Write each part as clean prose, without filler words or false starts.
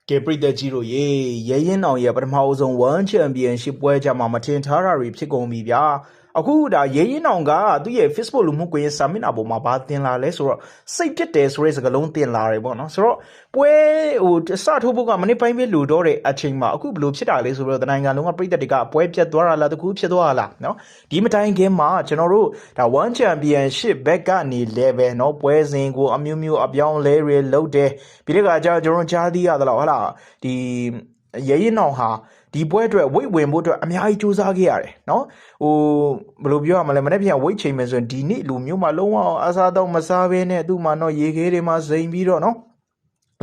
ကဲပရိသတ်ကြီးတို့ရဲရင်အောင်ရဲ့ပထမအဆုံး1 Championship ပွဲကြမှာမထင်ထားတာတွေဖြစ်ကုန်ပြီဗျာအခုဒါရဲရင်အောင်ကသူ့ရဲ့ Facebook လူမှုကွန်ရက်စာမျက်နှာပေါ်မှာဗာတင်လာလဲဆိုတော့စိတ်ဖြစ်တယ်ဆိုတဲ့စကားလုံးတင်လာတယ်ပေါ့နော်ဆိုတော့ပွဲစထိုးဖို့ကမနေ့ပိုင်းပဲလူတော့တဲ့အချိန်မှာအခုဘလို့ဖြစ်တာလဲဆိုတော့တနိုင်ငံလုံးကပရိသတ်တွေကပွဲပြတ်သွားတာလားတကူဖြစ်သွားတာလားနော်ဒီမတိုင်ခင်မှာကျွန်တော်တို့ဒါ1 Championship ဘက်ကနေ level နော်ပွဲစဉ်ကိုအမျိုးမျိုးအပြောင်းလဲတွေလုပ်တယ်ပြီးတဲ့အခါကျကျွန်တော်ကြားသိရသလားဟုတ်လားဒီရဲရင်အောင်ဟာဒီပွဲအတွက်ဝိတ်ဝင်ဖို့အတွက်အများကြီးစူးစမ်းခဲ့ရတယ်နော်ဘယ်လိုပြောရမလဲမနေ့ပြန်ဝိတ်ချိန်မယ်ဆိုရင်ဒီနေ့လူမျိုးမှလုံးဝအစားတော့မစားဘဲနဲ့သူ့မှာတော့ရေခဲတွေမှာစိန်ပြီးတော့နော်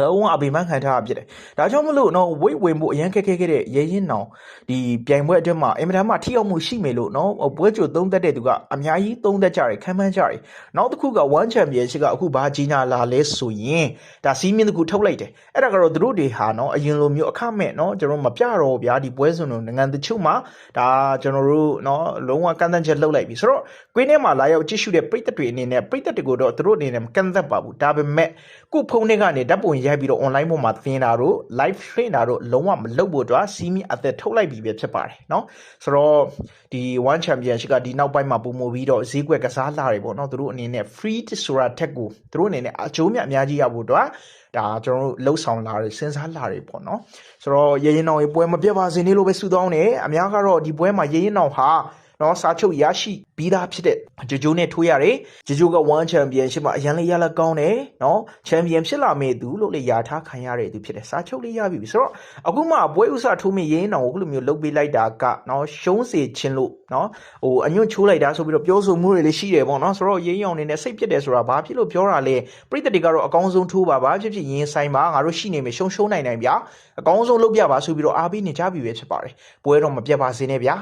လုံးဝအပိမခံထားဖြစ်တယ်။ဒါကြောင့်မလို့နော်ဝိတ်ဝင်ဖို့အရင်ခက်ခဲခဲ့တဲ့ရဲရင်အောင်ဒီပြိုင်ပွဲအတွင်းမှာအင်မတန်မှထိရောက်မှုရှိမယ်လို့နော်ပွဲကြိုသုံးသက်တဲ့သူကအများကြီးသုံးသက်ကြတယ်ခံမှန်းကြတယ်။နောက်တစ်ခုက1 Championship ကအခုဘာကြီးညာလာလဲဆိုရင်ဒါစီးမင်းတစ်ခုထုတ်လိုက်တယ်။အဲ့ဒါကတော့သူတို့တွေဟာနော်အရင်လိုမျိုးအခမဲ့နော်ကျွန်တော်မပြတော့ဗျာဒီပွဲစုံတို့နိုင်ငံတချို့မှာဒါကျွန်တော်တို့နော်လုံးဝကန့်သတ်ချက်လုပ်လိုက်ပြီဆိုတော့ကွင်းထဲမှာလာရောက်ကြည့်ရှုတဲ့ပရိသတ်တွေအနေနဲ့ပရိသတ်တွေကိုတော့သူတို့အနေနဲ့မကန့်သတ်ပါဘူးဒါပေမဲ့ကိုဖုန်းထဲကနေဓာတ်ပုံရိုက်ပြီးတော့ online ပေါ်မှာသင်တာတို့ live train တာတို့လုံးဝမလုပ်ဖို့အတွက်စီးမီအသက်ထုတ်လိုက်ပြီပဲဖြစ်ပါတယ်เนาะဆိုတော့ဒီ1 Championship ကဒီနောက်ပိုင်းမှာပုံမပြီးတော့ဈေးကွက်ကစားလာတွေပေါ့เนาะသူတို့အနေနဲ့ free ဆိုတာထက်ကိုသူတို့အနေနဲ့အကျိုးမြတ်အများကြီးရဖို့အတွက်ဒါကျွန်တော်တို့လှုပ်ဆောင်လာတွေစဉ်းစားလာတွေပေါ့เนาะဆိုတော့ရဲရင်အောင်ရေပွဲမပြတ်ပါစေနဲ့လို့ပဲဆုတောင်းတယ်အများကတော့ဒီပွဲမှာရဲရင်အောင်ဟာနော်စာချုပ်ရရှိပြီးသားဖြစ်တဲ့ဂျိုဂျိုနဲ့ထိုးရတယ်ဂျိုဂျိုက1 Championship မှာအရင်လေးရလက်ကောင်းတယ်နော် Champion ဖြစ်လာမယ့်သူလို့လေယာထားခံရတဲ့သူဖြစ်တယ်စာချုပ်လေးရပြီဆိုတော့အခုမှပွဲဥစားထိုးမိရင်းအောင်အခုလိုမျိုးလုပ်ပေးလိုက်တာကနော်ရှုံးစေခြင်းလို့နော်အညွန့်ချိုးလိုက်တာဆိုပြီးတော့ပြောဆိုမှုတွေလည်းရှိတယ်ပေါ့နော်ဆိုတော့ရင်းအောင်နေနဲ့စိတ်ဖြစ်တယ်ဆိုတာဘာဖြစ်လို့ပြောတာလဲပြည်သက်တွေကတော့အကောင်းဆုံးထိုးပါဖြစ်ဖြစ်ရင်ဆိုင်ပါငါတို့ရှိနေမယ်ရှုံးနိုင်ဗျာအကောင်းဆုံးလုပ်ပြပါဆိုပြီးတော့အားပေးနေကြပြီပဲဖြစ်ပါတယ်ပွဲတော့မပြတ်ပါစေနဲ့ဗျာ